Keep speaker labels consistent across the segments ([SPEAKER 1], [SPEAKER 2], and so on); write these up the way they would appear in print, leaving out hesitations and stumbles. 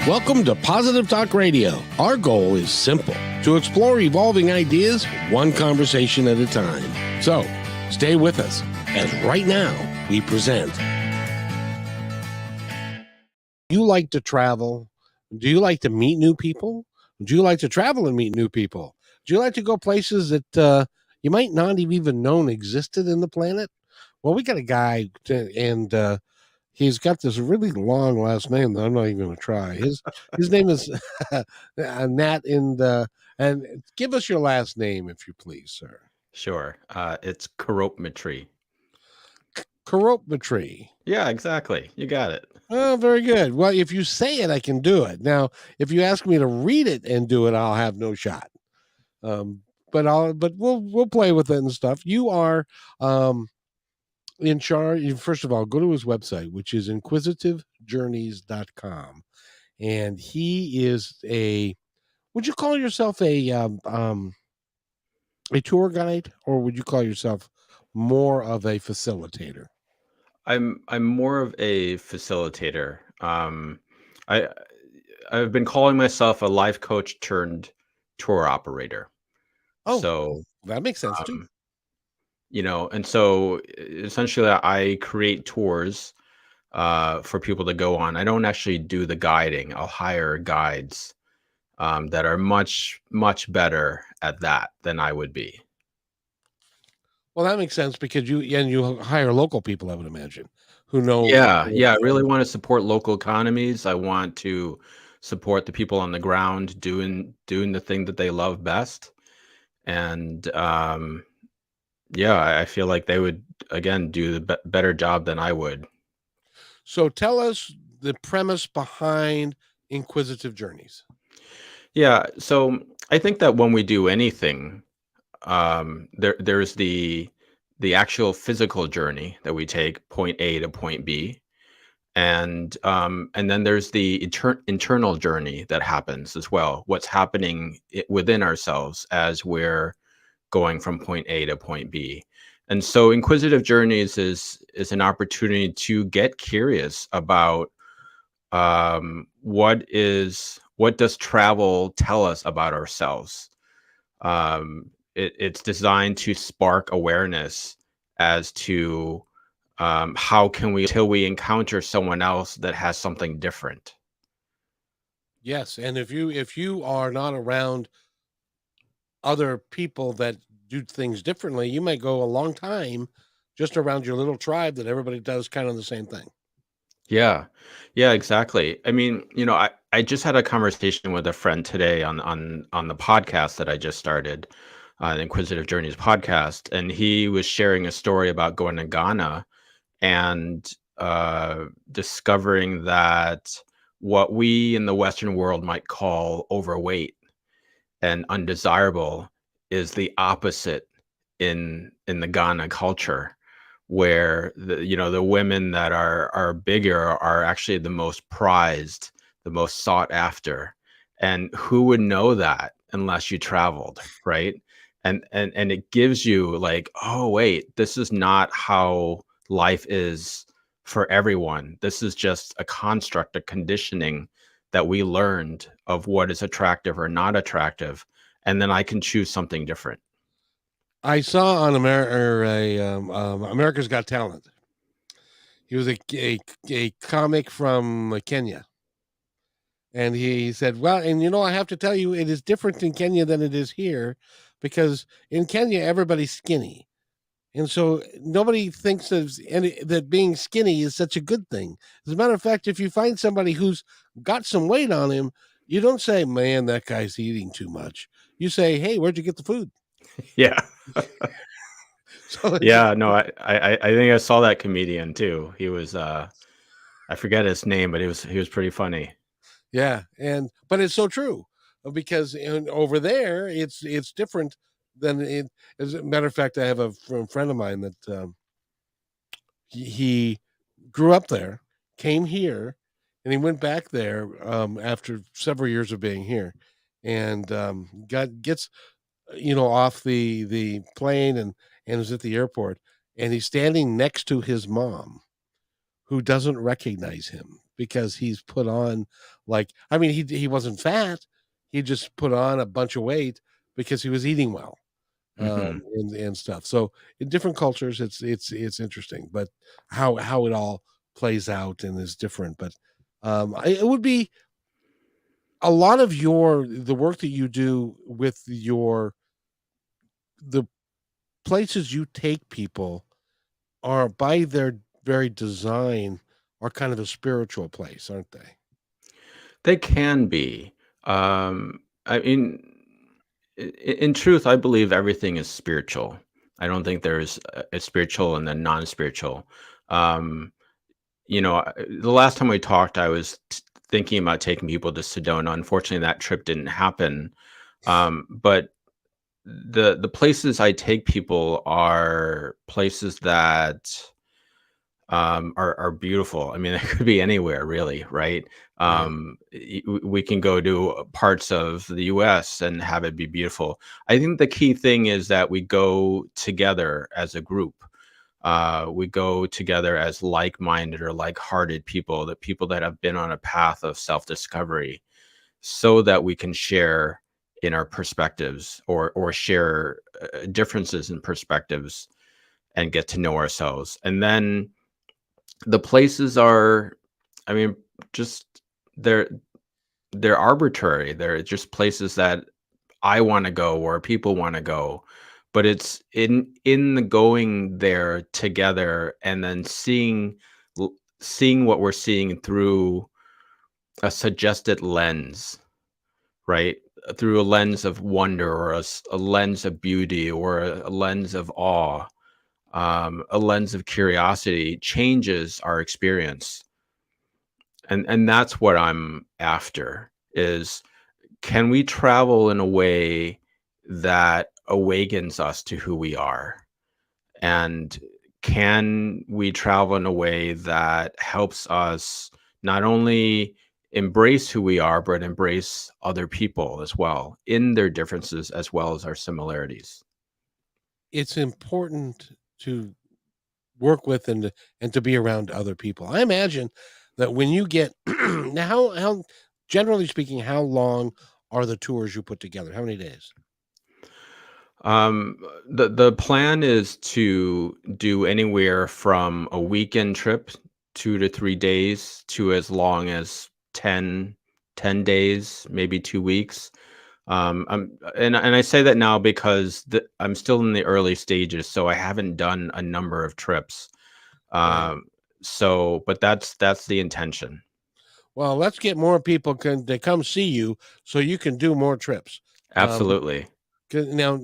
[SPEAKER 1] Welcome to Positive Talk Radio. Our goal is simple: to explore evolving ideas one conversation at a time. So, stay with us as right now we present. Do you like to travel? Do you like to meet new people? Do you like to travel and meet new people? Do you like to go places that you might not have even known existed in the planet? Well, we got a guy, and he's got this really long last name that I'm not even going to try. His name is Nat, and give us your last name, if you please, sir.
[SPEAKER 2] Sure. It's Couropmitree.
[SPEAKER 1] Courop
[SPEAKER 2] Yeah, exactly. You got it.
[SPEAKER 1] Oh, very good. Well, if you say it, I can do it. Now, if you ask me to read it and do it, I'll have no shot. But we'll play with it and stuff. You are in charge. First of all, go to his website, which is inquisitivejourneys.com. And he is would you call yourself a tour guide, or would you call yourself more of a facilitator?
[SPEAKER 2] I'm more of a facilitator. I I've been calling myself a life coach turned tour operator.
[SPEAKER 1] Oh,
[SPEAKER 2] So,
[SPEAKER 1] that makes sense too.
[SPEAKER 2] um, and so essentially I create tours for people to go on. I don't actually do the guiding. I'll hire guides that are much, much better at that than I would be.
[SPEAKER 1] Well, that makes sense because you hire local people, I would imagine, who know.
[SPEAKER 2] Yeah, I really want to support local economies. I want to support the people on the ground doing the thing that they love best. And yeah, I feel like they would again do the better job than I would.
[SPEAKER 1] So tell us the premise behind Inquisitive Journeys.
[SPEAKER 2] Yeah, so I think that when we do anything, there's the actual physical journey that we take, point A to point B. And then there's the internal journey that happens as well. What's happening within ourselves as we're going from point A to point B. And so inquisitive journeys is an opportunity to get curious about what does travel tell us about ourselves. It's designed to spark awareness as to how can we till we encounter someone else that has something different.
[SPEAKER 1] Yes, and if you are not around other people that do things differently, you might go a long time just around your little tribe that everybody does kind of the same thing.
[SPEAKER 2] Yeah, yeah, exactly. I mean, I just had a conversation with a friend today on the podcast that I just started, the Inquisitive Journeys podcast, and he was sharing a story about going to Ghana and discovering that what we in the Western world might call overweight and undesirable is the opposite in the Ghana culture, where the women that are bigger are actually the most prized, the most sought after. And who would know that unless you traveled, right? And it gives you like, oh wait, this is not how life is for everyone. This is just a construct, a conditioning that we learned of what is attractive or not attractive, and then I can choose something different.
[SPEAKER 1] I saw on America's Got Talent. He was a comic from Kenya. And he said, well, and I have to tell you, it is different in Kenya than it is here, because in Kenya, everybody's skinny. And so nobody thinks that being skinny is such a good thing. As a matter of fact, if you find somebody who's got some weight on him, you don't say, man, that guy's eating too much. You say, hey, where'd you get the food?
[SPEAKER 2] Yeah.
[SPEAKER 1] So
[SPEAKER 2] Yeah, no, I think I saw that comedian too. He was I forget his name, but he was pretty funny.
[SPEAKER 1] yeah, but it's so true, because over there it's different than it. As a matter of fact, I have a friend of mine that he grew up there, came here, and he went back there after several years of being here, and gets off the plane and is at the airport, and he's standing next to his mom, who doesn't recognize him because he's put on, like, I mean, he wasn't fat, he just put on a bunch of weight because he was eating well,
[SPEAKER 2] Hmm.
[SPEAKER 1] and stuff. So in different cultures, it's interesting, but how it all plays out and is different. But it would be a lot of the work that you do with the places you take people are, by their very design, are kind of a spiritual place, aren't they?
[SPEAKER 2] They can be. I mean, in truth, I believe everything is spiritual. I don't think there's a spiritual and then non-spiritual. Um, the last time we talked, I was thinking about taking people to Sedona. Unfortunately, that trip didn't happen. But the places I take people are places that are beautiful. I mean, it could be anywhere, really, right?
[SPEAKER 1] Right.
[SPEAKER 2] We can go to parts of the U.S. and have it be beautiful. I think the key thing is that we go together as a group. We go together as like-minded or like-hearted people, the people that have been on a path of self-discovery, so that we can share in our perspectives or share differences in perspectives and get to know ourselves. And then the places are, I mean, just they're they're arbitrary. They're just places that I want to go or people want to go. But it's in the going there together and then seeing what we're seeing through a suggested lens, right? Through a lens of wonder or a lens of beauty or a lens of awe, a lens of curiosity changes our experience. And that's what I'm after is, can we travel in a way that awakens us to who we are? And can we travel in a way that helps us not only embrace who we are, but embrace other people as well in their differences as well as our similarities?
[SPEAKER 1] It's important to work with and to be around other people. I imagine that when you get now, how generally speaking, how long are the tours you put together? How many days?
[SPEAKER 2] Um, the plan is to do anywhere from a weekend trip, 2 to 3 days, to as long as 10 days, maybe 2 weeks. And I say that now because I'm still in the early stages, so I haven't done a number of trips.
[SPEAKER 1] Right.
[SPEAKER 2] Um, but that's the intention.
[SPEAKER 1] Well, let's get more people to come see you so you can do more trips. Um,
[SPEAKER 2] Absolutely.
[SPEAKER 1] 'Cause now,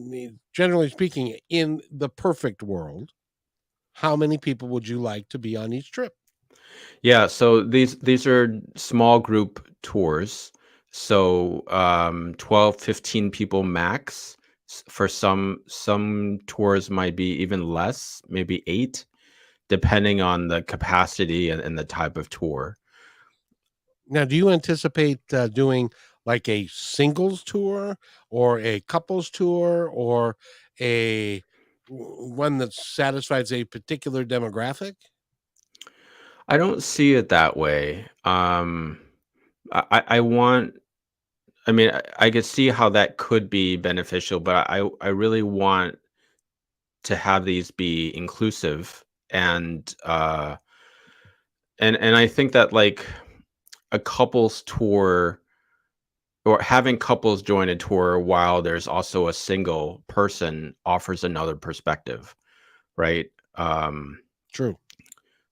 [SPEAKER 1] generally speaking, in the perfect world, how many people would you like to be on each trip?
[SPEAKER 2] Yeah, so these are small group tours. So 12, 15 people max. For some tours might be even less, maybe 8, depending on the capacity and the type of tour.
[SPEAKER 1] Now, do you anticipate doing like a singles tour or a couples tour or a one that satisfies a particular demographic?
[SPEAKER 2] I don't see it that way. I want, I mean, I could see how that could be beneficial, but I really want to have these be inclusive and I think that like a couples tour or having couples join a tour while there's also a single person offers another perspective, right?
[SPEAKER 1] True.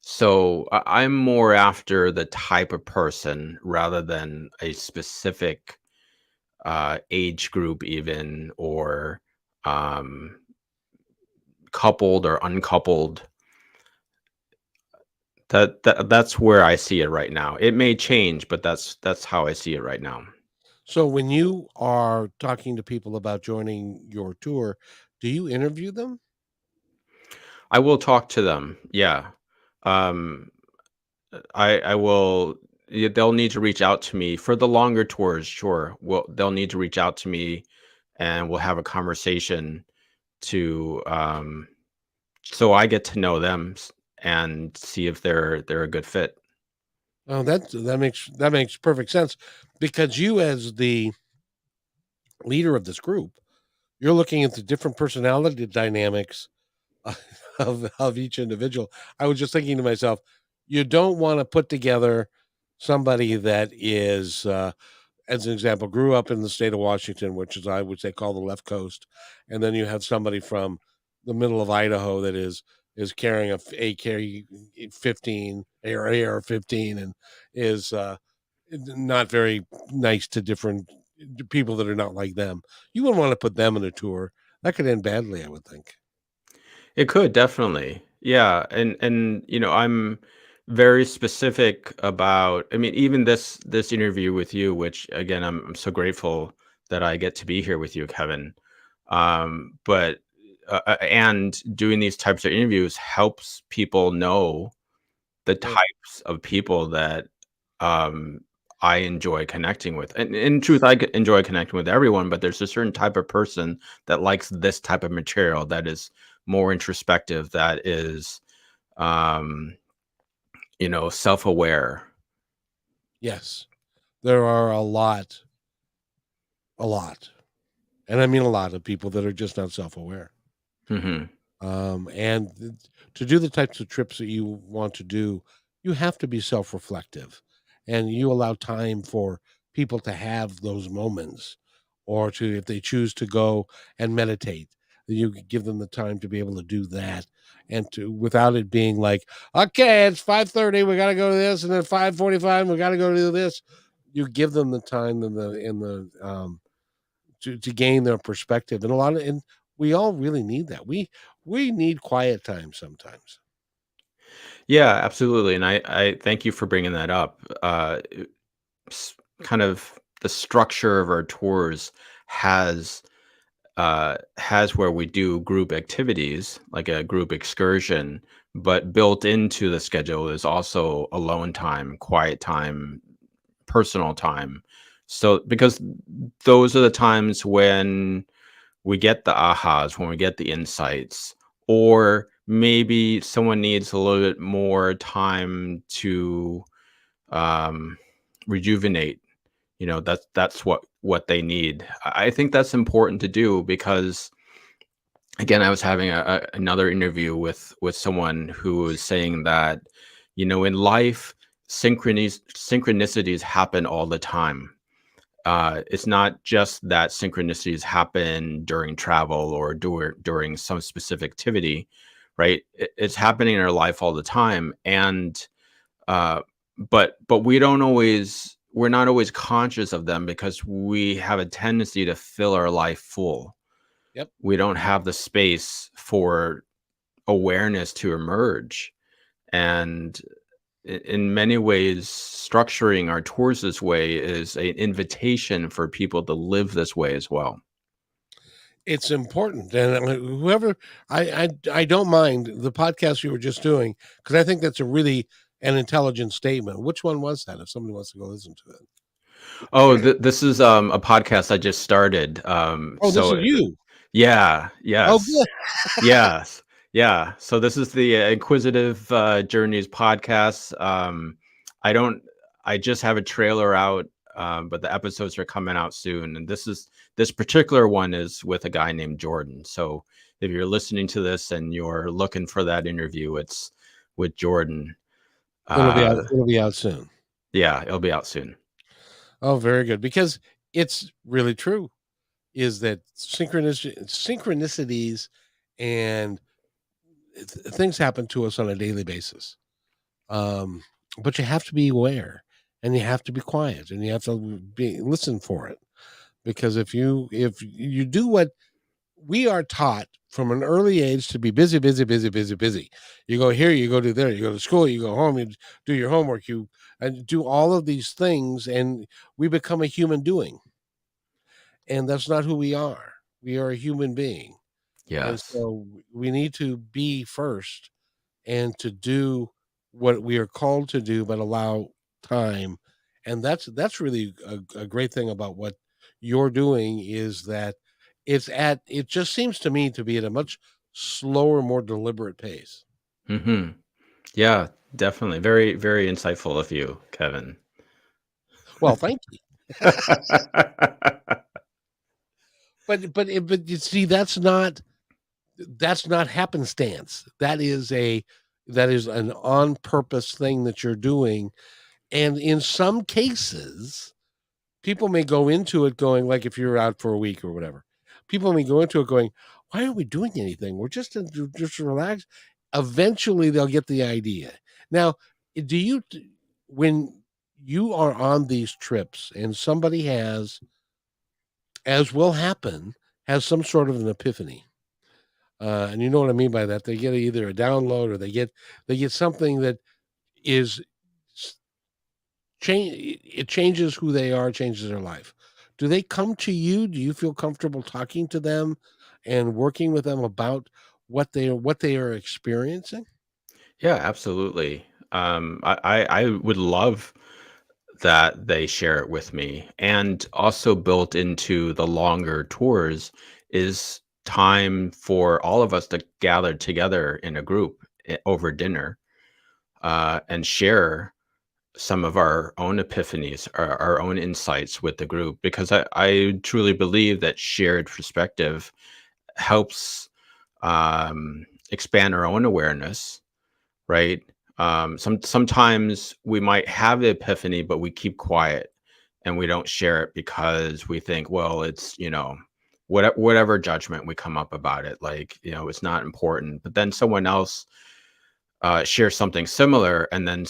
[SPEAKER 2] So I'm more after the type of person rather than a specific age group, even or um, coupled or uncoupled. That's where I see it right now. It may change, but that's how I see it right now.
[SPEAKER 1] So when you are talking to people about joining your tour, do you interview them?
[SPEAKER 2] I will talk to them. Yeah. Um, I will. Yeah, they'll need to reach out to me for the longer tours. Sure. Well, they'll need to reach out to me, and we'll have a conversation to so I get to know them and see if they're a good fit.
[SPEAKER 1] Oh, that makes perfect sense, because you, as the leader of this group, you're looking at the different personality dynamics of each individual. I was just thinking to myself, you don't want to put together somebody that is, as an example, grew up in the state of Washington, which is, I would say, called the left coast, and then you have somebody from the middle of Idaho that is carrying a carry 15 AR-15, and is not very nice to different people that are not like them. You wouldn't want to put them in a tour. That could end badly, I would think.
[SPEAKER 2] It could definitely. Yeah, and I'm very specific about, I mean, even this interview with you, which again, I'm so grateful that I get to be here with you, Kevin. But and doing these types of interviews helps people know the
[SPEAKER 1] Sure.
[SPEAKER 2] types of people that um I enjoy connecting with. And in truth, enjoy connecting with everyone, but there's a certain type of person that likes this type of material, that is more introspective, that is um, self-aware.
[SPEAKER 1] Yes. There are a lot, and I mean a lot of people that are just not self-aware.
[SPEAKER 2] Hmm.
[SPEAKER 1] And to do the types of trips that you want to do, you have to be self-reflective, and you allow time for people to have those moments, or to, if they choose to go and meditate, you give them the time to be able to do that, and to, without it being like, okay, it's 5:30, we got to go to this, and then 5:45, we got to go to this. You give them the time and the to gain their perspective, and a lot of, and we all really need that. We need quiet time sometimes.
[SPEAKER 2] Yeah, absolutely. And I thank you for bringing that up. Kind of the structure of our tours has has where we do group activities, like a group excursion, but built into the schedule is also alone time, quiet time, personal time. So, because those are the times when we get the ahas, when we get the insights, or maybe someone needs a little bit more time to um, rejuvenate. That's what they need. I think that's important to do because, again, I was having another interview with someone who was saying that, in life, synchronicities happen all the time. It's not just that synchronicities happen during travel or during some specific activity, right? It's happening in our life all the time, and uh, but we're not always conscious of them because we have a tendency to fill our life full.
[SPEAKER 1] Yep.
[SPEAKER 2] We don't have the space for awareness to emerge. And in many ways, structuring our tours this way is an invitation for people to live this way as well.
[SPEAKER 1] It's important, and whoever, I don't mind the podcast you were just doing, because I think that's a really an intelligent statement. Which one was that? If somebody wants to go listen to it.
[SPEAKER 2] Oh, this is a podcast I just started.
[SPEAKER 1] Oh, this is you.
[SPEAKER 2] Yeah,
[SPEAKER 1] Oh,
[SPEAKER 2] yes.
[SPEAKER 1] good.
[SPEAKER 2] Yes. Yeah. So this is the Inquisitive Journeys podcast. I don't, I just have a trailer out, but the episodes are coming out soon. And this particular one is with a guy named Jordan. So if you're listening to this and you're looking for that interview, it's with Jordan.
[SPEAKER 1] It'll be out.
[SPEAKER 2] Uh,
[SPEAKER 1] It'll be out soon.
[SPEAKER 2] yeah, it'll be out soon.
[SPEAKER 1] Oh, very good. Because it's really true. Is that synchronicities and things happen to us on a daily basis. Um, but you have to be aware, and you have to be quiet, and you have to listen for it, because if you do what we are taught from an early age, to be busy, busy, busy, busy, busy. You go here, you go to there, you go to school, you go home, you do your homework, you and do all of these things, and we become a human doing, and that's not who we are. We are a human being, and
[SPEAKER 2] Yes.
[SPEAKER 1] so we need to be first, and to do what we are called to do, but allow time. And that's really a great thing about what you're doing, is that it just seems to me to be at a much slower, more deliberate pace.
[SPEAKER 2] Hmm. Yeah. Definitely. Very, very insightful of you, Kevin.
[SPEAKER 1] Well, thank you. But you see, that's not happenstance. That is an on purpose thing that you're doing. And in some cases, people may go into it going, like if you're out for a week or whatever, people may go into it going, why aren't we doing anything? We're just relax. Eventually they'll get the idea. Now, do you, when you are on these trips and somebody has, as will happen, has some sort of an epiphany, and you know what I mean by that, they get either a download or they get something that is change, it changes who they are, changes their life. Do they come to you? Do you feel comfortable talking to them and working with them about what they are experiencing?
[SPEAKER 2] Yeah, absolutely. I would love that they share it with me. And also built into the longer tours is time for all of us to gather together in a group over dinner, and share some of our own epiphanies, our own insights with the group, because I truly believe that shared perspective helps expand our own awareness, right? Sometimes we might have the epiphany, but we keep quiet and we don't share it because we think, well, it's, whatever judgment we come up about it, like, it's not important. But then someone else shares something similar, and then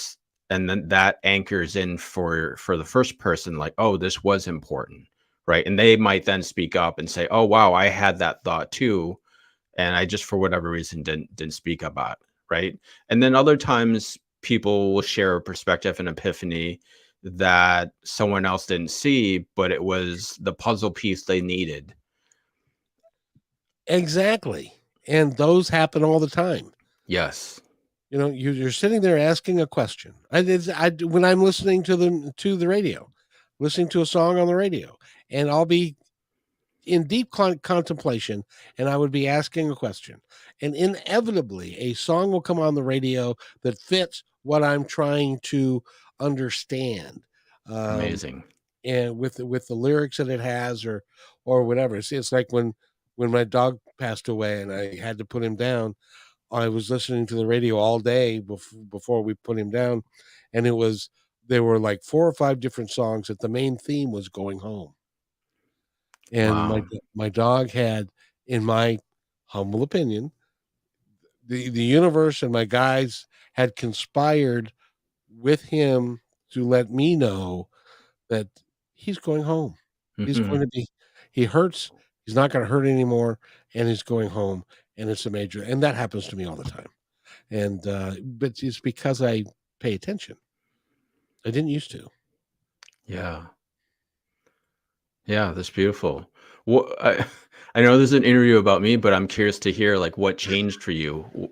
[SPEAKER 2] that anchors in for the first person, like, oh, this was important, right? And they might then speak up and say, oh, wow, I had that thought too, and I just for whatever reason didn't speak about it, right? And then other times people will share a perspective and epiphany that someone else didn't see, but it was the puzzle piece they needed.
[SPEAKER 1] Exactly. And those happen all the time.
[SPEAKER 2] Yes.
[SPEAKER 1] You're sitting there asking a question. When I'm listening to the radio, listening to a song on the radio, and I'll be in deep contemplation, and I would be asking a question, and inevitably a song will come on the radio that fits what I'm trying to understand, um,
[SPEAKER 2] Amazing.
[SPEAKER 1] and with the lyrics that it has, or whatever. It's like when my dog passed away and I had to put him down. I was listening to the radio all day before we put him down, and there were like four or five different songs that the main theme was going home. And
[SPEAKER 2] Wow.
[SPEAKER 1] my dog had, in my humble opinion, the universe and my guides had conspired with him to let me know that he's going home. He's going
[SPEAKER 2] Hmm.
[SPEAKER 1] to be he hurts, he's not gonna hurt anymore, and he's going home, and it's a major, and that happens to me all the time. And, but it's because I pay attention. I didn't used to.
[SPEAKER 2] Yeah. Yeah, that's beautiful. What I know this is an interview about me, but I'm curious to hear like what changed for you.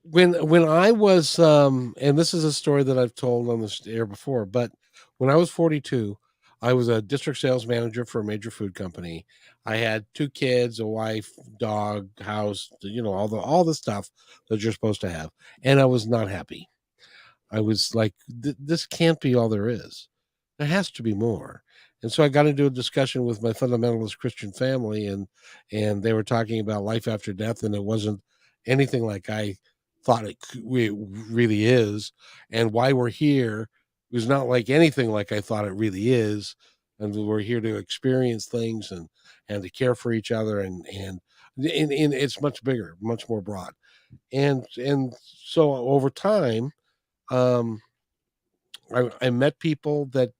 [SPEAKER 1] When I was, and this is a story that I've told on this air before, but when I was 42, I was a district sales manager for a major food company. I had 2 kids, a wife, dog, house, all the stuff that you're supposed to have, and I was not happy. I was like, "This can't be all there is. There has to be more." And so I got into a discussion with my fundamentalist Christian family, and they were talking about life after death, and it wasn't anything like I thought it really is, and why we're here was not like anything like I thought it really is, and we're here to experience things and to care for each other, and it's much bigger, much more broad, and so over time, um, I met people that,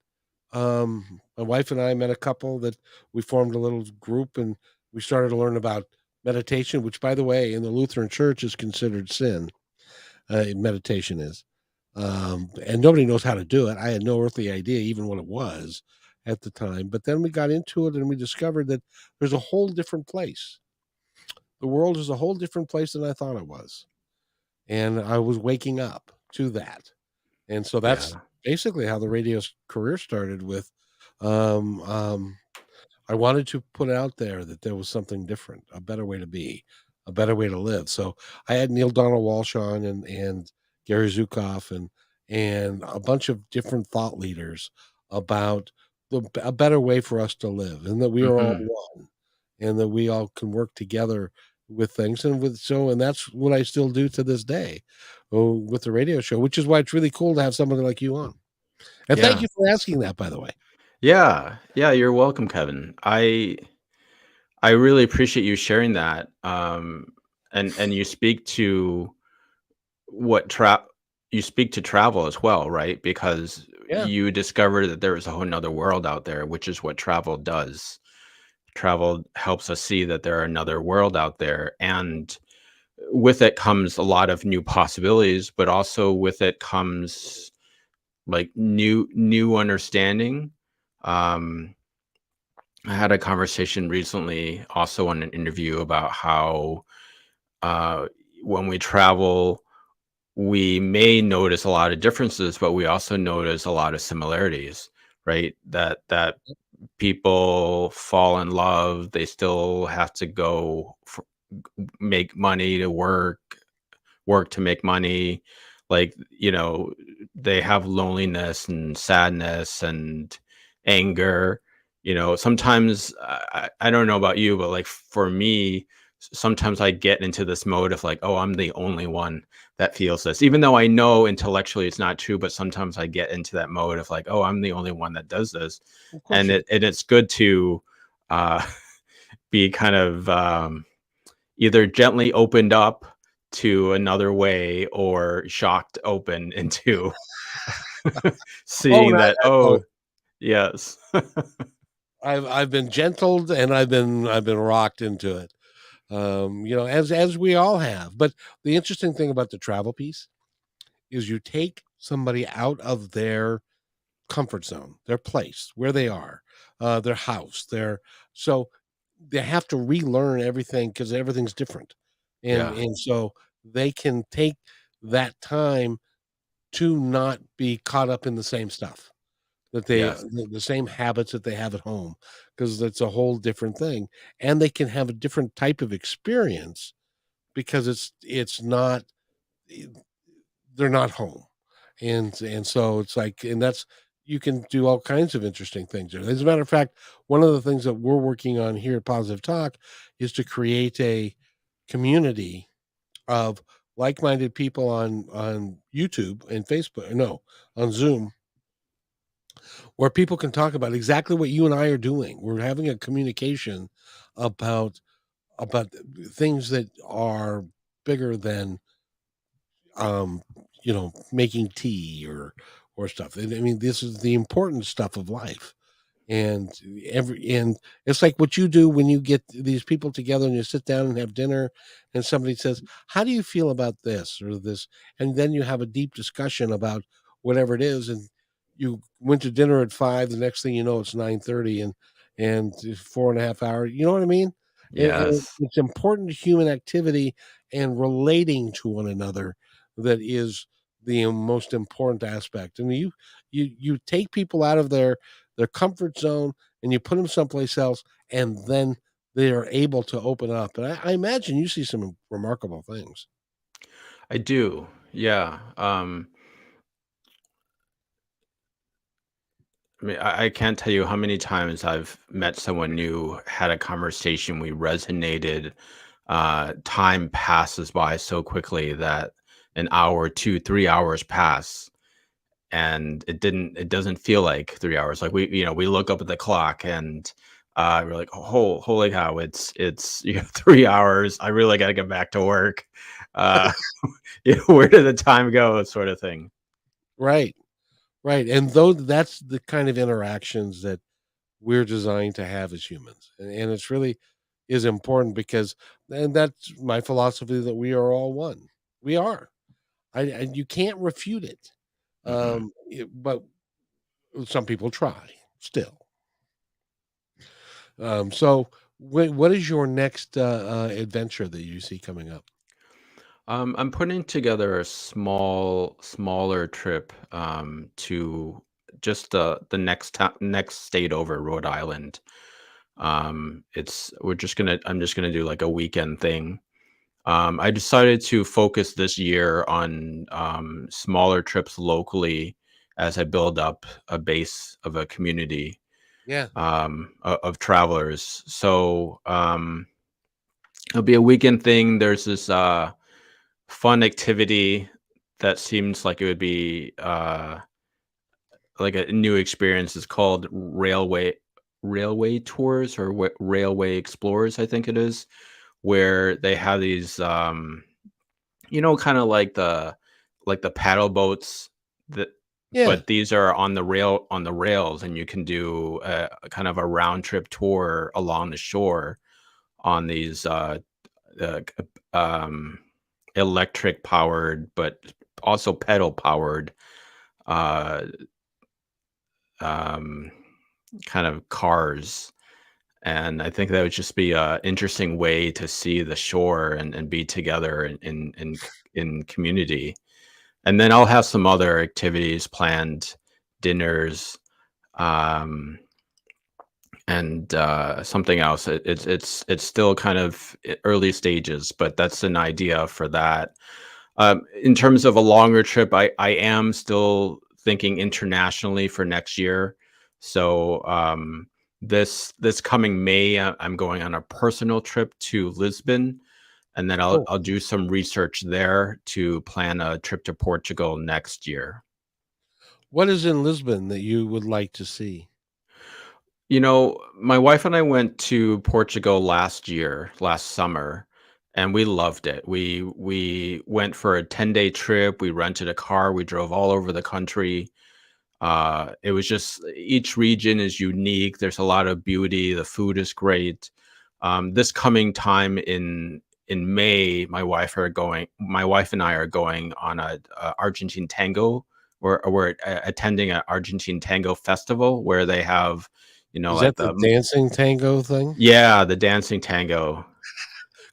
[SPEAKER 1] my wife and I met a couple that we formed a little group, and we started to learn about meditation, which, by the way, in the Lutheran Church is considered sin. Meditation is, and nobody knows how to do it. I had no earthly idea even what it was at the time. But then we got into it, and we discovered that there's a whole different place. The world is a whole different place than I thought it was, and I was waking up to that. And so that's
[SPEAKER 2] Yeah.
[SPEAKER 1] basically how the radio career started with, um, um, I wanted to put out there that there was something different, a better way to be, a better way to live. So I had Neil Donald Walsh on and Gary Zukav, and a bunch of different thought leaders about a better way for us to live, and that we are all
[SPEAKER 2] Hmm.
[SPEAKER 1] one, and that we all can work together with things, and that's what I still do to this day, with the radio show, which is why it's really cool to have somebody like you on. And thank
[SPEAKER 2] Yeah.
[SPEAKER 1] you for asking that, by the way.
[SPEAKER 2] Yeah. Yeah. You're welcome, Kevin. I really appreciate you sharing that. And you speak to what you speak to travel as well, right? Because
[SPEAKER 1] Yeah.
[SPEAKER 2] you discover that there is a whole nother world out there, which is what travel does. Travel helps us see that there are another world out there, and with it comes a lot of new possibilities, but also with it comes like new understanding. Um, I had a conversation recently, also on an interview, about how uh, when we travel, we may notice a lot of differences, but we also notice a lot of similarities, right? That people fall in love, they still have to make money to work to make money. Like, they have loneliness and sadness and anger. Sometimes I don't know about you, but like for me, sometimes I get into this mode of like, oh, I'm the only one that feels this, even though I know intellectually it's not true. But sometimes I get into that mode of like, oh, I'm the only one that does this.
[SPEAKER 1] Of course
[SPEAKER 2] And
[SPEAKER 1] you do.
[SPEAKER 2] it's good to uh, be kind of either gently opened up to another way or shocked open into
[SPEAKER 1] Oh,
[SPEAKER 2] seeing
[SPEAKER 1] and
[SPEAKER 2] that,
[SPEAKER 1] I've had both.
[SPEAKER 2] oh, yes.
[SPEAKER 1] I've been gentled, and I've been rocked into it. As we all have. But the interesting thing about the travel piece is you take somebody out of their comfort zone, their place, where they are, their house, so they have to relearn everything because everything's different, and
[SPEAKER 2] Yeah.
[SPEAKER 1] and so they can take that time to not be caught up in the same stuff that
[SPEAKER 2] Yes.
[SPEAKER 1] the same habits that they have at home, because that's a whole different thing, and they can have a different type of experience because it's not they're not home, and so it's like, and that's you can do all kinds of interesting things there. As a matter of fact, one of the things that we're working on here at Positive Talk is to create a community of like-minded people on YouTube and Facebook, no, on Zoom, where people can talk about exactly what you and I are doing. We're having a communication about about things that are bigger than um, making tea or stuff. And I mean, this is the important stuff of life. And it's like what you do when you get these people together and you sit down and have dinner, and somebody says, how do you feel about this or this? And then you have a deep discussion about whatever it is, and you went to dinner at 5, the next thing you know it's 9:30, and 4.5 hours, you know what I mean?
[SPEAKER 2] Yes.
[SPEAKER 1] It's important human activity and relating to one another that is the most important aspect. And you take people out of their comfort zone, and you put them someplace else, and then they are able to open up. And I imagine you see some remarkable things.
[SPEAKER 2] I do. Yeah. I mean, I can't tell you how many times I've met someone new, had a conversation, we resonated. Time passes by so quickly that an hour, 2, 3 hours pass, and it doesn't feel like 3 hours. Like we look up at the clock and we're like, oh, holy cow, it's 3 hours. I really got to get back to work. Uh, where did the time go? Sort of thing.
[SPEAKER 1] Right, right. And though that's the kind of interactions that we're designed to have as humans, and it's really is important because, and that's my philosophy, that we are all one. We are. You can't refute it.
[SPEAKER 2] Hmm.
[SPEAKER 1] But some people try still. So, what is your next adventure that you see coming up?
[SPEAKER 2] I'm putting together a smaller trip to just the next state over, Rhode Island. It's we're just gonna I'm just gonna do like a weekend thing. I decided to focus this year on smaller trips locally as I build up a base of a community
[SPEAKER 1] Yeah.
[SPEAKER 2] of travelers. So it'll be a weekend thing. There's this fun activity that seems like it would be like a new experience. It's called railway tours or railway explorers, I think it is, where they have these kind of like the paddle boats that,
[SPEAKER 1] Yeah.
[SPEAKER 2] but these are on the rails, and you can do a kind of a round trip tour along the shore on these uh, c- um, electric powered, but also pedal powered uh, um, kind of cars. And I think that would just be a interesting way to see the shore and be together in community. And then I'll have some other activities planned, dinners, um, and something else. It's still kind of early stages, but that's an idea for that. In terms of a longer trip, I am still thinking internationally for next year. So this coming May, I'm going on a personal trip to Lisbon, and then
[SPEAKER 1] Oh,
[SPEAKER 2] I'll do some research there to plan a trip to Portugal next year.
[SPEAKER 1] what is in Lisbon that you would like to see?
[SPEAKER 2] You know, my wife and I went to Portugal last summer, and we loved it. We went for a 10-day trip. We rented a car. We drove all over the country. It was just each region is unique. There's a lot of beauty. The food is great. This coming time in May, my wife and I are going on a Argentine tango. We're attending an Argentine tango festival where they have,
[SPEAKER 1] Is
[SPEAKER 2] like
[SPEAKER 1] that the dancing tango thing?
[SPEAKER 2] the dancing tango.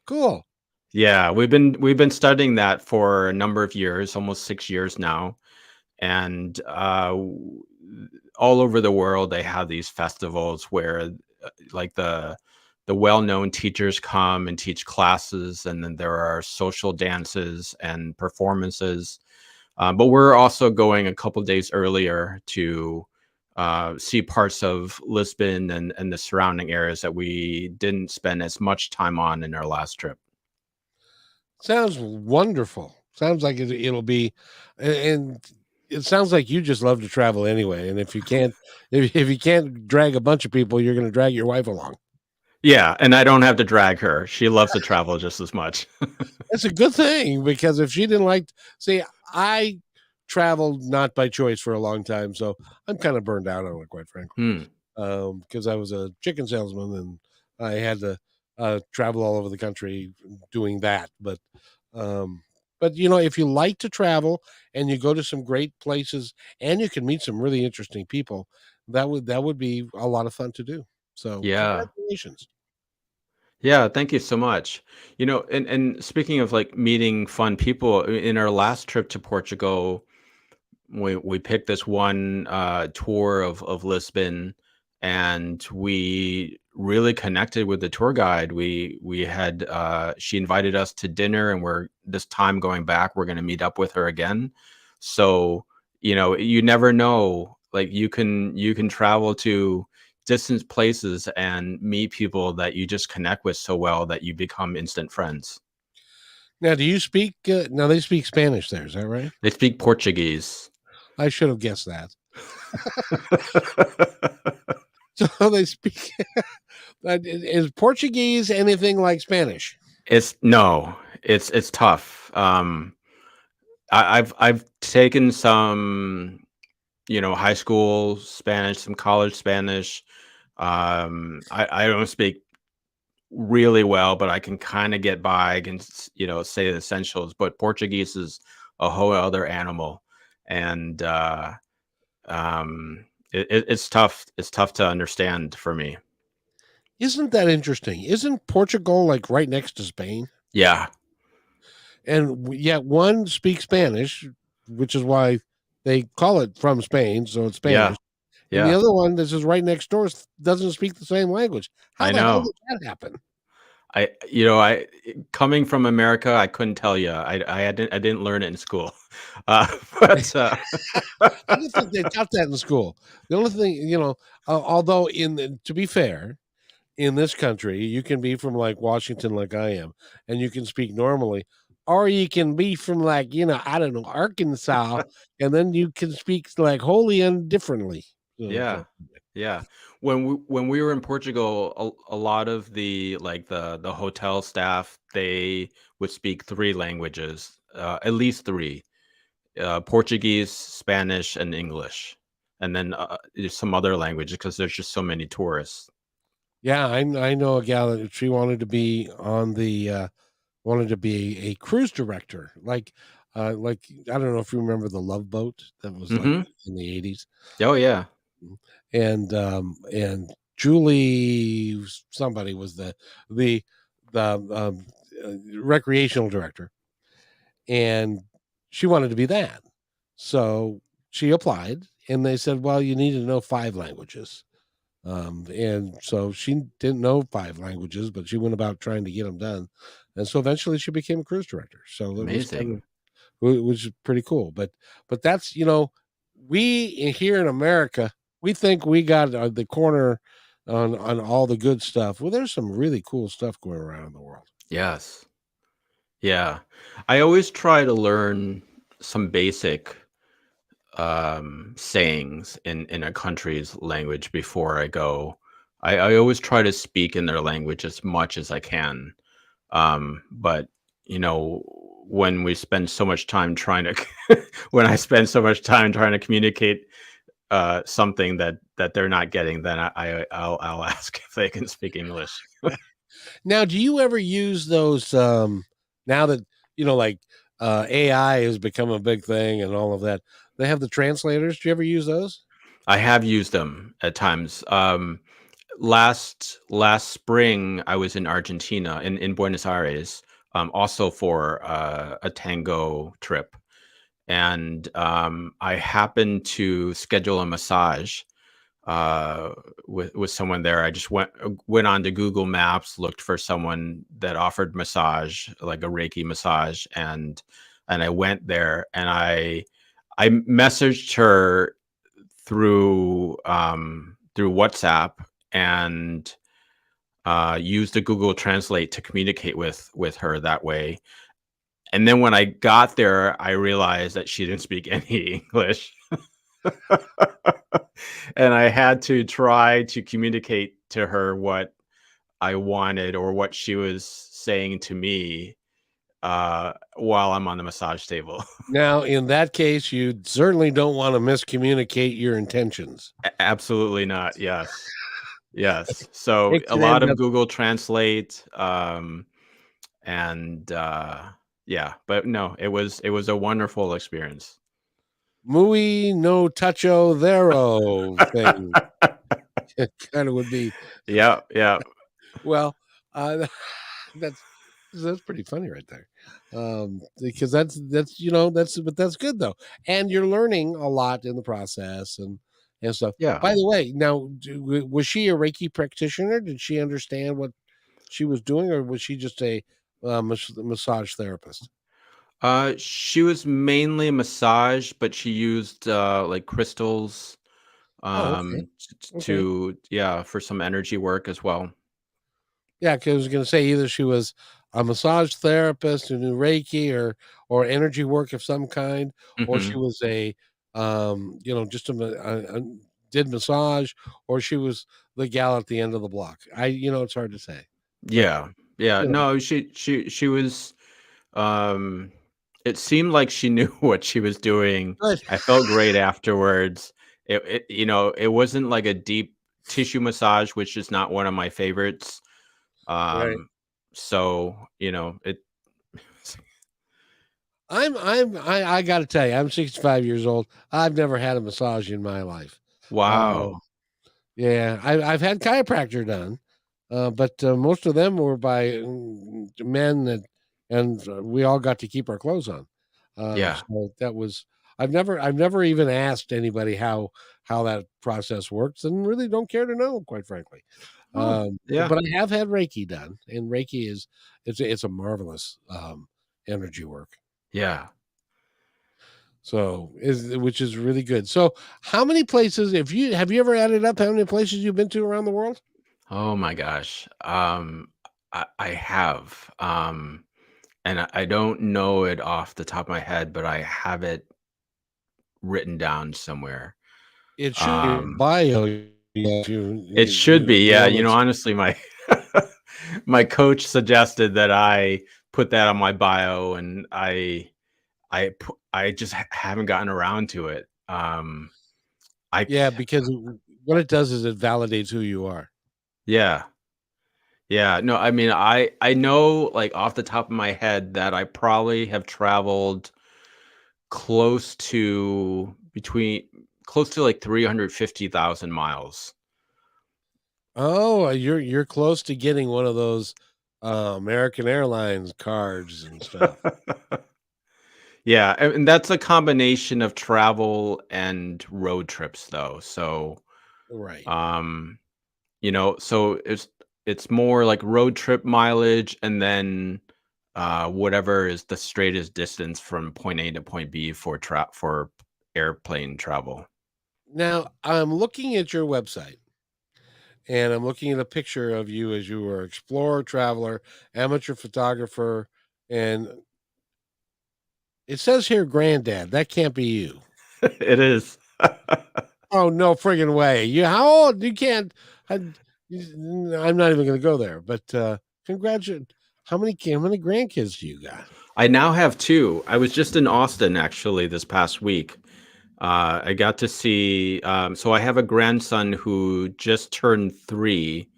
[SPEAKER 1] Cool.
[SPEAKER 2] Yeah, we've been studying that for a number of years, almost 6 years now, and all over the world they have these festivals where like the well-known teachers come and teach classes, and then there are social dances and performances. But we're also going a couple days earlier to see parts of Lisbon and the surrounding areas that we didn't spend as much time on in our last trip.
[SPEAKER 1] Sounds wonderful. Sounds like it'll be, and it sounds like you just love to travel anyway. And if you can't drag a bunch of people, you're going to drag your wife along.
[SPEAKER 2] Yeah, and I don't have to drag her. She loves to travel just as much.
[SPEAKER 1] It's a good thing because if she didn't like, see, I traveled not by choice for a long time, so I'm kind of burned out on it, quite frankly.
[SPEAKER 2] Hmm.
[SPEAKER 1] Because I was a chicken salesman and I had to travel all over the country doing that. Um, but if you like to travel and you go to some great places and you can meet some really interesting people, that would be a lot of fun to do. So
[SPEAKER 2] Yeah.
[SPEAKER 1] congratulations.
[SPEAKER 2] Yeah, thank you so much. And speaking of like meeting fun people, in our last trip to Portugal, we picked this one tour of Lisbon, and we really connected with the tour guide. We had she invited us to dinner, and we're this time going back, we're going to meet up with her again. So, you never know. Like you can travel to distant places and meet people that you just connect with so well that you become instant friends.
[SPEAKER 1] Now, do you speak? Now they speak Spanish there. Is that right?
[SPEAKER 2] They speak Portuguese.
[SPEAKER 1] I should have guessed that. So they speak. Is Portuguese anything like Spanish?
[SPEAKER 2] It's no, it's tough. I've taken some, high school Spanish, some college Spanish. I don't speak really well, but I can kind of get by. I can, say the essentials. But Portuguese is a whole other animal, and it's tough. It's tough to understand for me.
[SPEAKER 1] Isn't that interesting? Isn't Portugal like right next to Spain?
[SPEAKER 2] Yeah,
[SPEAKER 1] And yet one speaks Spanish, which is why they call it from Spain, so it's
[SPEAKER 2] yeah,
[SPEAKER 1] Spanish. And the
[SPEAKER 2] yeah.
[SPEAKER 1] other one, this is right next door, doesn't speak the same language. How
[SPEAKER 2] I
[SPEAKER 1] the hell
[SPEAKER 2] know.
[SPEAKER 1] did that happen?
[SPEAKER 2] I coming from America, I couldn't tell you. I didn't learn it in school. But
[SPEAKER 1] I don't think they taught that in school. The only thing, although to be fair, in this country, you can be from like Washington, like I am, and you can speak normally, or you can be from like I don't know, Arkansas, and then you can speak like wholly and differently.
[SPEAKER 2] yeah, yeah. When we were in Portugal, a lot of the hotel staff, they would speak three languages, at least three: Portuguese, Spanish, and English, and then there's some other languages because there's just so many tourists.
[SPEAKER 1] Yeah, I know a gal that she wanted to be on the wanted to be a cruise director, like I don't know if you remember the Love Boat that was like
[SPEAKER 2] Hmm.
[SPEAKER 1] in the 80s.
[SPEAKER 2] Oh yeah,
[SPEAKER 1] And Julie somebody was the recreational director, and she wanted to be that. So she applied, and they said, "Well, you need to know 5 languages." And so she didn't know 5 languages, but she went about trying to get them done, and so eventually she became a cruise director. So it was kind of
[SPEAKER 2] amazing.
[SPEAKER 1] which is pretty cool. But that's we here in America, we think we got the corner on all the good stuff. Well, there's some really cool stuff going around in the world.
[SPEAKER 2] Yes. Yeah. I always try to learn some basic sayings in a country's language before I go. I always try to speak in their language as much as I can. But when we spend so much time trying to when I spend so much time trying to communicate something that they're not getting, then I'll ask if they can speak English.
[SPEAKER 1] Now, do you ever use those now that like AI has become a big thing and all of that? They have the translators. Do you ever use those?
[SPEAKER 2] I have used them at times. Last spring, I was in Argentina, in Buenos Aires, also for a tango trip, and I happened to schedule a massage uh, with someone there. I just went on to Google Maps, looked for someone that offered massage, like a Reiki massage, and I went there, and I messaged her through WhatsApp, and used the Google Translate to communicate with her that way. And then when I got there, I realized that she didn't speak any English. And I had to try to communicate to her what I wanted or what she was saying to me while I'm on the massage table.
[SPEAKER 1] Now, in that case, you certainly don't want to miscommunicate your intentions.
[SPEAKER 2] Absolutely not. Yes. Yes. So
[SPEAKER 1] It
[SPEAKER 2] a
[SPEAKER 1] could
[SPEAKER 2] lot
[SPEAKER 1] end
[SPEAKER 2] of
[SPEAKER 1] up
[SPEAKER 2] Google Translate, and yeah, but no, it was a wonderful experience.
[SPEAKER 1] muy no toucho thero thing. It kind of would be
[SPEAKER 2] Yeah, yeah,
[SPEAKER 1] well, that's that's pretty funny right there. Because that's good though. And you're learning a lot in the process and stuff.
[SPEAKER 2] yeah.
[SPEAKER 1] By the way, now was she a Reiki practitioner? Did she understand what she was doing, or was she just a massage therapist?
[SPEAKER 2] She was mainly a massage, but she used like crystals,
[SPEAKER 1] Oh, okay. Okay.
[SPEAKER 2] yeah, for some energy work as well.
[SPEAKER 1] Yeah, 'cause I was gonna say either she was a massage therapist who knew Reiki or energy work of some kind, or she
[SPEAKER 2] Hmm.
[SPEAKER 1] was just did massage, or she was the gal at the end of the block. It's hard to say, but,
[SPEAKER 2] Yeah, yeah.
[SPEAKER 1] you know
[SPEAKER 2] No, she was. Um, it seemed like she knew what she was doing.
[SPEAKER 1] Good.
[SPEAKER 2] I felt great afterwards. It wasn't like a deep tissue massage, which is not one of my favorites.
[SPEAKER 1] Right.
[SPEAKER 2] Um, so it.
[SPEAKER 1] I gotta tell you, I'm 65 years old. I've never had a massage in my life.
[SPEAKER 2] Wow.
[SPEAKER 1] Yeah, I've had chiropractor done, but most of them were by men and we all got to keep our clothes on.
[SPEAKER 2] Yeah.
[SPEAKER 1] So that was I've never even asked anybody how that process works, and really don't care to know, quite frankly.
[SPEAKER 2] Oh, yeah.
[SPEAKER 1] But I have had Reiki done, and Reiki is it's a marvelous energy work.
[SPEAKER 2] Yeah.
[SPEAKER 1] So which is really good. So how many places, if you have you ever added up how many places you've been to around the world?
[SPEAKER 2] Oh my gosh. I have. And I don't know it off the top of my head, but I have it written down somewhere.
[SPEAKER 1] It should be your
[SPEAKER 2] Um,
[SPEAKER 1] bio. You,
[SPEAKER 2] it should be,
[SPEAKER 1] the
[SPEAKER 2] yeah.
[SPEAKER 1] one that's
[SPEAKER 2] Honestly, my my coach suggested that I put that on my bio, and I just haven't gotten around to it. I
[SPEAKER 1] yeah, because what it does is it validates who you are.
[SPEAKER 2] Yeah. Yeah, no, I mean, I know, like, off the top of my head that I probably have traveled close to like 350,000 miles.
[SPEAKER 1] Oh, you're close to getting one of those American Airlines cards and stuff.
[SPEAKER 2] Yeah, and that's a combination of travel and road trips though. So,
[SPEAKER 1] Right.
[SPEAKER 2] um, so it's more like road trip mileage and then whatever is the straightest distance from point A to point B for airplane travel.
[SPEAKER 1] Now, I'm looking at your website and I'm looking at a picture of you as you were explorer, traveler, amateur photographer, and it says here granddad. That can't be you.
[SPEAKER 2] It is.
[SPEAKER 1] Oh, no friggin' way. You how old? You can't I, I'm not even gonna go there, but congratulations. How many grandkids do you got?
[SPEAKER 2] I now have two. I was just in Austin actually this past week. I got to see. So I have a grandson who just turned 3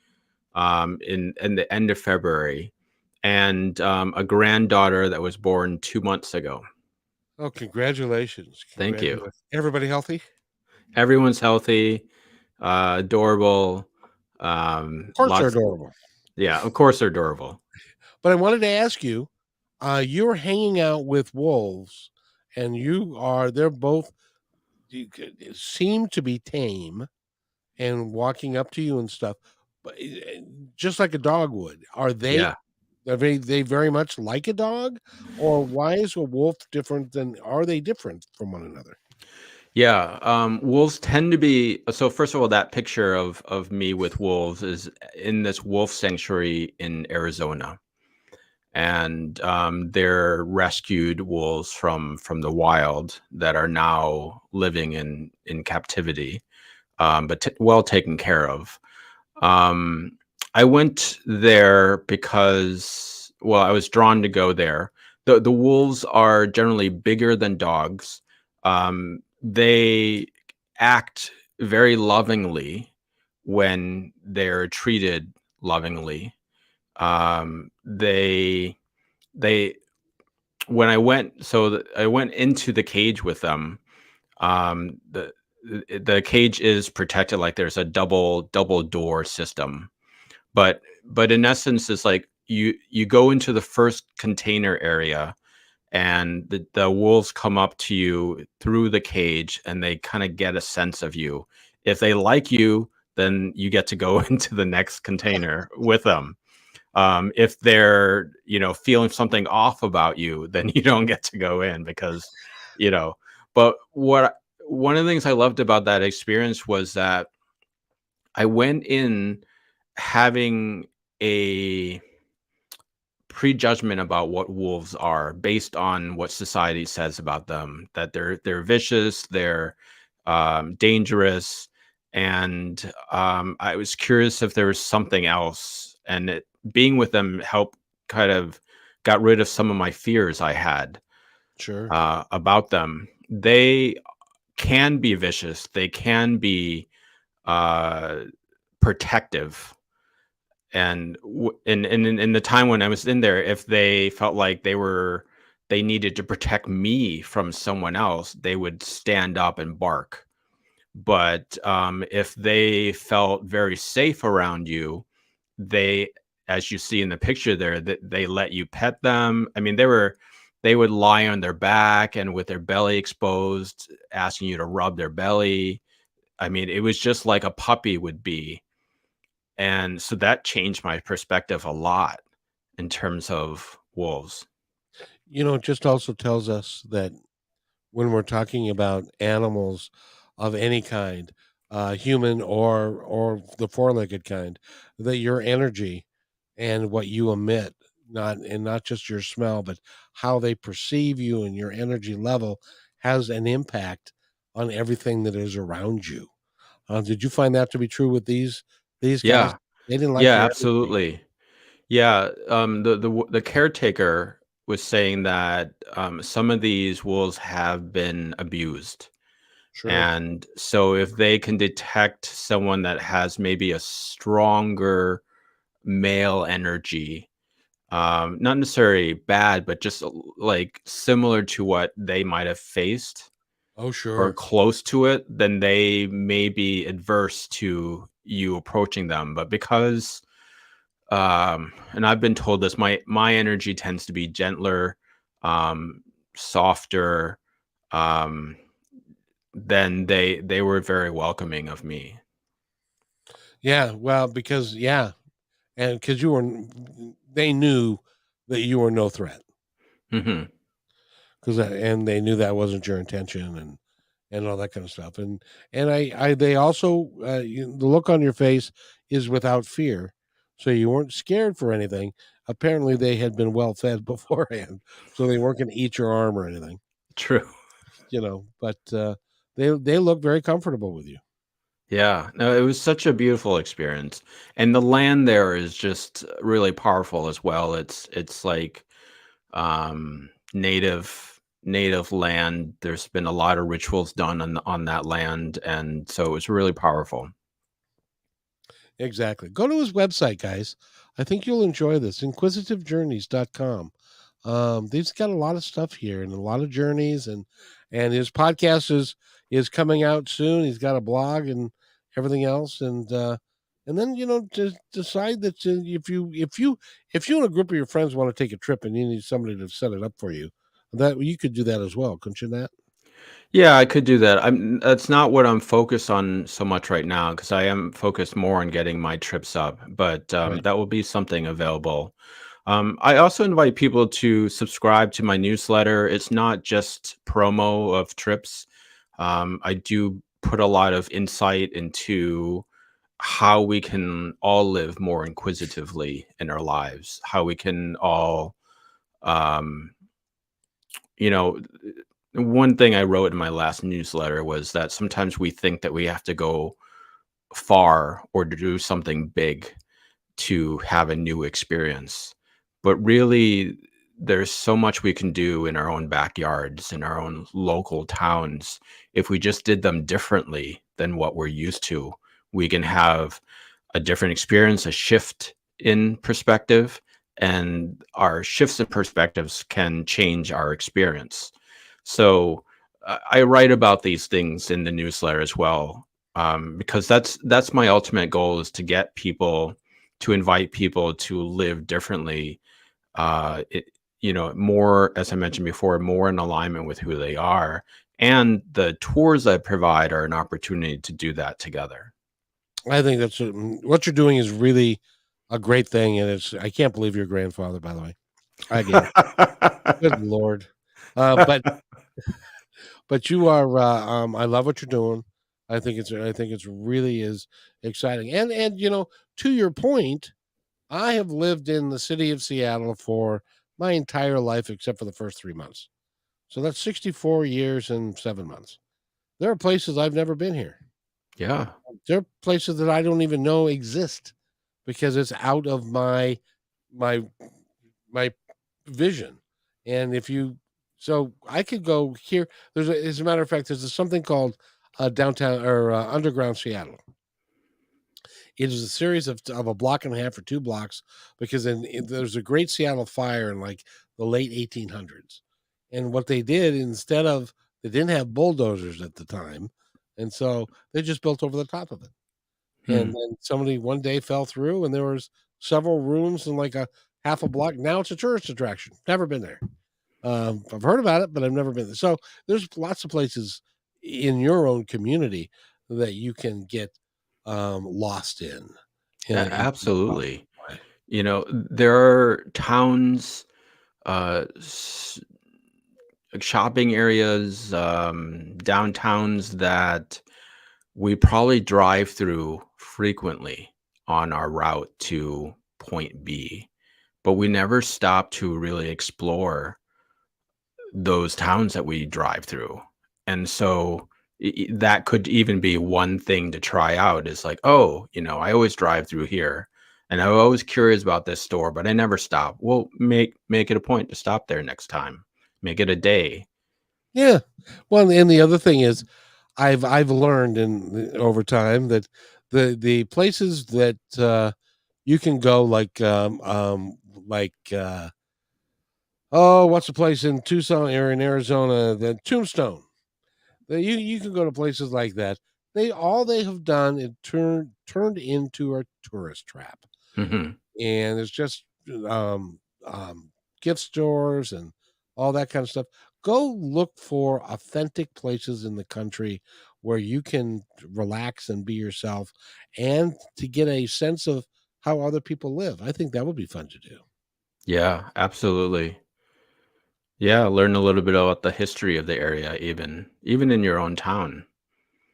[SPEAKER 2] in the end of February, and a granddaughter that was born 2 months ago.
[SPEAKER 1] Oh, congratulations.
[SPEAKER 2] Thank you.
[SPEAKER 1] Congratulations. Everybody healthy?
[SPEAKER 2] Everyone's healthy, adorable.
[SPEAKER 1] Of course they're
[SPEAKER 2] Lots.
[SPEAKER 1] adorable.
[SPEAKER 2] Yeah, of course they're adorable.
[SPEAKER 1] But I wanted to ask you, you're hanging out with wolves and they're both seem to be tame and walking up to you and stuff, but just like a dog would.
[SPEAKER 2] Yeah.
[SPEAKER 1] Are they very much like a dog, or why is a wolf different are they different from one another?
[SPEAKER 2] Yeah, wolves tend to be so first of all, that picture of me with wolves is in this wolf sanctuary in Arizona. And they're rescued wolves from the wild that are now living in captivity, but well taken care of. Um, I went there because, well, I was drawn to go there. The wolves are generally bigger than dogs. They act very lovingly when they're treated lovingly. They when I went so I went into the cage with them. Um, the the cage is protected, like there's a double door system, but in essence, it's like you go into the first container area, and the wolves come up to you through the cage, and they kind of get a sense of you. If they like you, then you get to go into the next container with them. If they're feeling something off about you, then you don't get to go in because you know but what one of the things I loved about that experience was that I went in having a prejudgment about what wolves are based on what society says about them, that they're vicious, they're dangerous. And I was curious if there was something else, and being with them helped kind of got rid of some of my fears I had
[SPEAKER 1] Sure.
[SPEAKER 2] about them. They can be vicious, they can be uh, protective. And in the time when I was in there, if they felt like they needed to protect me from someone else, they would stand up and bark. But if they felt very safe around you, they, as you see in the picture there, that they let you pet them. I mean, they would lie on their back and with their belly exposed, asking you to rub their belly. I mean, it was just like a puppy would be. And so that changed my perspective a lot in terms of wolves.
[SPEAKER 1] It just also tells us that when we're talking about animals of any kind, human or the four-legged kind, that your energy and what you emit, not just your smell, but how they perceive you and your energy level has an impact on everything that is around you. Did you find that to be true with these guys?
[SPEAKER 2] Yeah.
[SPEAKER 1] They didn't like
[SPEAKER 2] Yeah,
[SPEAKER 1] your energy.
[SPEAKER 2] absolutely. Yeah, the caretaker was saying that, some of these wolves have been abused,
[SPEAKER 1] Sure.
[SPEAKER 2] and so if they can detect someone that has maybe a stronger male energy, not necessarily bad, but just, like, similar to what they might have faced
[SPEAKER 1] Oh,
[SPEAKER 2] or
[SPEAKER 1] sure.
[SPEAKER 2] close to it, then they may be adverse to you approaching them, but because and I've been told this, my energy tends to be gentler, um softer, um then they were very welcoming of me.
[SPEAKER 1] Yeah, well, because yeah, and because they knew that you were no threat.
[SPEAKER 2] Hmm.
[SPEAKER 1] Because and they knew that wasn't your intention and all that kind of stuff. And I they also the look on your face is without fear, so you weren't scared for anything. Apparently, they had been well fed beforehand, so they weren't going to eat your arm or anything.
[SPEAKER 2] True.
[SPEAKER 1] But they look very comfortable with you.
[SPEAKER 2] Yeah, no, it was such a beautiful experience, and the land there is just really powerful as well. It's like, native land. There's been a lot of rituals done on that land, and so it was really powerful.
[SPEAKER 1] Exactly. Go to his website, guys. I think you'll enjoy this. Inquisitivejourneys.com. He's got a lot of stuff here and a lot of journeys and his podcast is coming out soon. He's got a blog and everything else and then just decide that if you and a group of your friends want to take a trip and you need somebody to set it up for you, that you could do that as well, couldn't you, Nat?
[SPEAKER 2] Yeah, I could do that. That's not what I'm focused on so much right now because I am focused more on getting my trips up, but
[SPEAKER 1] Right.
[SPEAKER 2] that will be something available. I also invite people to subscribe to my newsletter. It's not just promo of trips. I do put a lot of insight into how we can all live more inquisitively in our lives, how we can all, um, you know, one thing I wrote in my last newsletter was that sometimes we think that we have to go far or to do something big to have a new experience. But really, there's so much we can do in our own backyards, in our own local towns. If we just did them differently than what we're used to, we can have a different experience, a shift in perspective, and our shifts in perspectives can change our experience. So I write about these things in the newsletter as well, because that's my ultimate goal is to get people to invite people to live differently. More, as I mentioned before, more in alignment with who they are, and the tours I provide are an opportunity to do that together.
[SPEAKER 1] I think what you're doing is really a great thing, and I can't believe you're a grandfather, by the way. Again, good lord. But you are. I love what you're doing. I think it's really is exciting. And to your point, I have lived in the city of Seattle for my entire life except for the first 3 months. So that's 64 years and 7 months. There are places I've never been here.
[SPEAKER 2] Yeah.
[SPEAKER 1] There are places that I don't even know exist because it's out of my my vision. And if you so I could go here. As a matter of fact, there's something called downtown or underground Seattle. It is a series of a block and a half or 2 blocks because there's a great Seattle fire in like the late 1800s. And what they did they didn't have bulldozers at the time, and so they just built over the top of it. And
[SPEAKER 2] Hmm.
[SPEAKER 1] then somebody one day fell through, and there was several rooms in like a half a block. Now it's a tourist attraction. Never been there. I've heard about it, but I've never been there. So there's lots of places in your own community that you can get lost in. in a positive
[SPEAKER 2] Absolutely.
[SPEAKER 1] way.
[SPEAKER 2] You know, there are towns, shopping areas, downtowns that we probably drive through frequently on our route to point B, but we never stop to really explore those towns that we drive through. And so that could even be one thing to try out is like, oh, I always drive through here and I'm always curious about this store, but I never stop. Well, make it a point to stop there next time. Make it a day.
[SPEAKER 1] Yeah. Well, and the other thing is I've learned in over time that the places that, you can go like, oh, what's the place in Tucson or in Arizona, the Tombstone. You can go to places like that. They have done is turned into a tourist trap,
[SPEAKER 2] Hmm.
[SPEAKER 1] and it's just um, um, gift stores and all that kind of stuff. Go look for authentic places in the country where you can relax and be yourself, and to get a sense of how other people live. I think that would be fun to do.
[SPEAKER 2] Yeah, absolutely. Yeah, learn a little bit about the history of the area, even in your own town.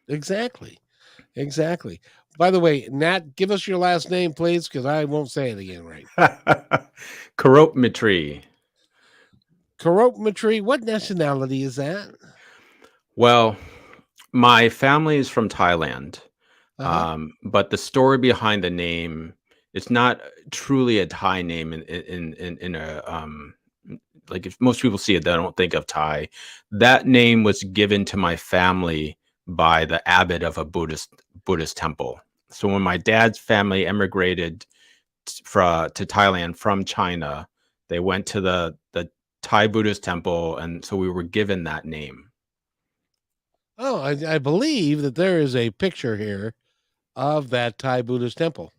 [SPEAKER 1] Exactly. Exactly. By the way, Nat, give us your last name, please, because I won't say it again right.
[SPEAKER 2] Courop
[SPEAKER 1] Courop, what nationality is that?
[SPEAKER 2] Well, my family is from Thailand,
[SPEAKER 1] Uh-huh.
[SPEAKER 2] but the story behind the name, it's not truly a Thai name in a like if most people see it, they don't think of Thai. That name was given to my family by the abbot of a Buddhist temple. So when my dad's family immigrated to Thailand from China, they went to the Thai Buddhist temple, and so we were given that name.
[SPEAKER 1] Oh, I believe that there is a picture here of that Thai Buddhist temple.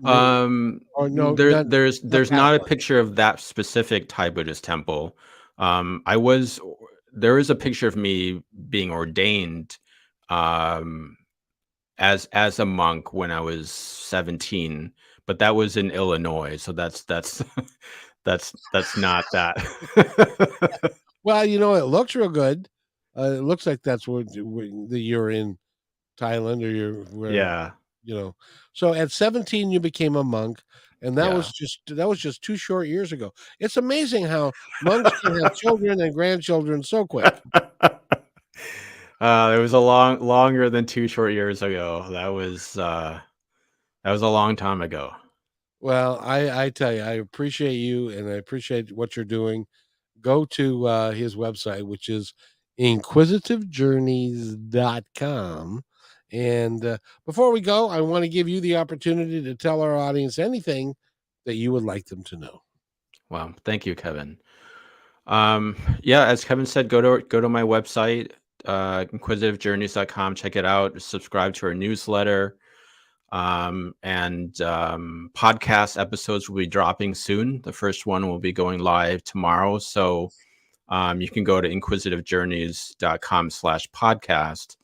[SPEAKER 1] The or no,
[SPEAKER 2] There
[SPEAKER 1] not
[SPEAKER 2] there's
[SPEAKER 1] that
[SPEAKER 2] not a
[SPEAKER 1] one.
[SPEAKER 2] picture of that specific Thai Buddhist temple. I was There is a picture of me being ordained um, as a monk when I was 17, but that was in Illinois, so that's that's not that.
[SPEAKER 1] Well, it looks real good. It looks like that's that you're in Thailand, or you're where,
[SPEAKER 2] Yeah,
[SPEAKER 1] you know. So at 17 you became a monk, and
[SPEAKER 2] yeah.
[SPEAKER 1] that was just 2 short years ago. It's amazing how monks can have children and grandchildren so quick.
[SPEAKER 2] It was a longer than 2 short years ago. That was a long time ago.
[SPEAKER 1] Well, I tell you, I appreciate you, and I appreciate what you're doing. Go to, his website, which is inquisitivejourneys.com, and, before we go, I wanna give you the opportunity to tell our audience anything that you would like them to know.
[SPEAKER 2] Wow, thank you, Kevin. Yeah, as Kevin said, go to my website, inquisitivejourneys.com. Check it out. Subscribe to our newsletter. And podcast episodes will be dropping soon. The first one will be going live tomorrow. So you can go to inquisitivejourneys.com/podcast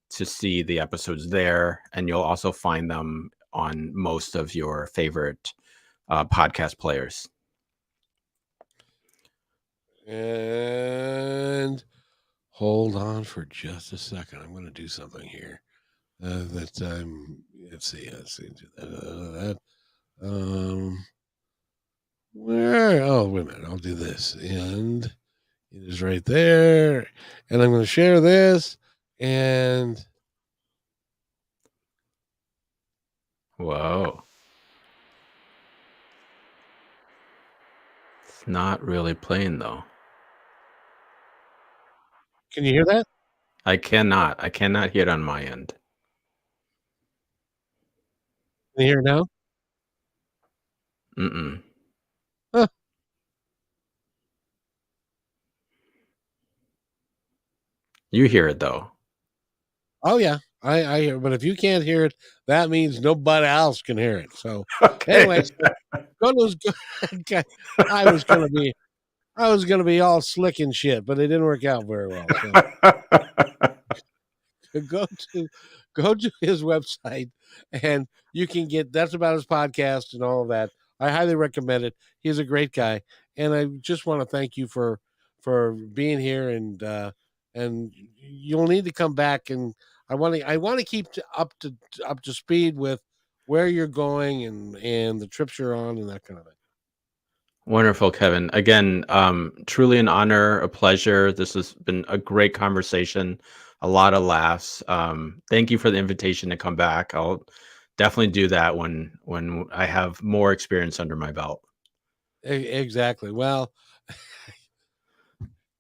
[SPEAKER 2] to see the episodes there. And you'll also find them on most of your favorite podcast players.
[SPEAKER 1] And hold on for just a second. I'm gonna do something here, that I'm let's see, do that, where oh, wait a minute, I'll do this, and it is right there, and I'm gonna share this, and
[SPEAKER 2] Whoa. It's not really playing though.
[SPEAKER 1] can you hear that?
[SPEAKER 2] I cannot hear it on my end.
[SPEAKER 1] Can you hear it now?
[SPEAKER 2] Mm-mm.
[SPEAKER 1] Huh.
[SPEAKER 2] You hear it though.
[SPEAKER 1] Oh, yeah. I hear, but if you can't hear it, that means nobody else can hear it. So,
[SPEAKER 2] Okay.
[SPEAKER 1] anyway, so go to okay, I was gonna be I was gonna be all slick and shit, but it didn't work out very well. So go to his website, and you can get That's About His podcast and all of that. I highly recommend it. He's a great guy, and I just want to thank you for being here, and you'll need to come back, and I want to keep up to speed with where you're going and the trips you're on and that kind of thing.
[SPEAKER 2] Wonderful, Kevin. Again, truly an honor, a pleasure. This has been a great conversation, a lot of laughs. Thank you for the invitation to come back. I'll definitely do that when I have more experience under my belt.
[SPEAKER 1] Exactly. Well,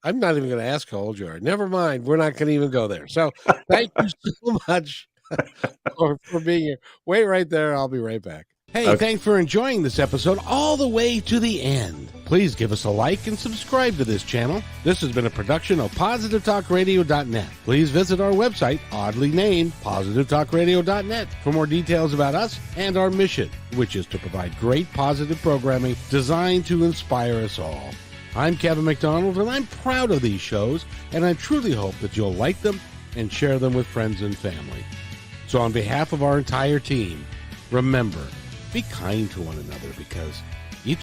[SPEAKER 1] I'm not even going to ask how old you are. Never mind. We're not going to even go there. So thank you so much for being here. Wait right there. I'll be right back. Hey,
[SPEAKER 2] Okay.
[SPEAKER 1] Thanks for enjoying this episode all the way to the end. Please give us a like and subscribe to this channel. This has been a production of PositiveTalkRadio.net. Please visit our website, oddly named PositiveTalkRadio.net, for more details about us and our mission, which is to provide great positive programming designed to inspire us all. I'm Kevin McDonald, and I'm proud of these shows, and I truly hope that you'll like them and share them with friends and family. So on behalf of our entire team, remember, be kind to one another, because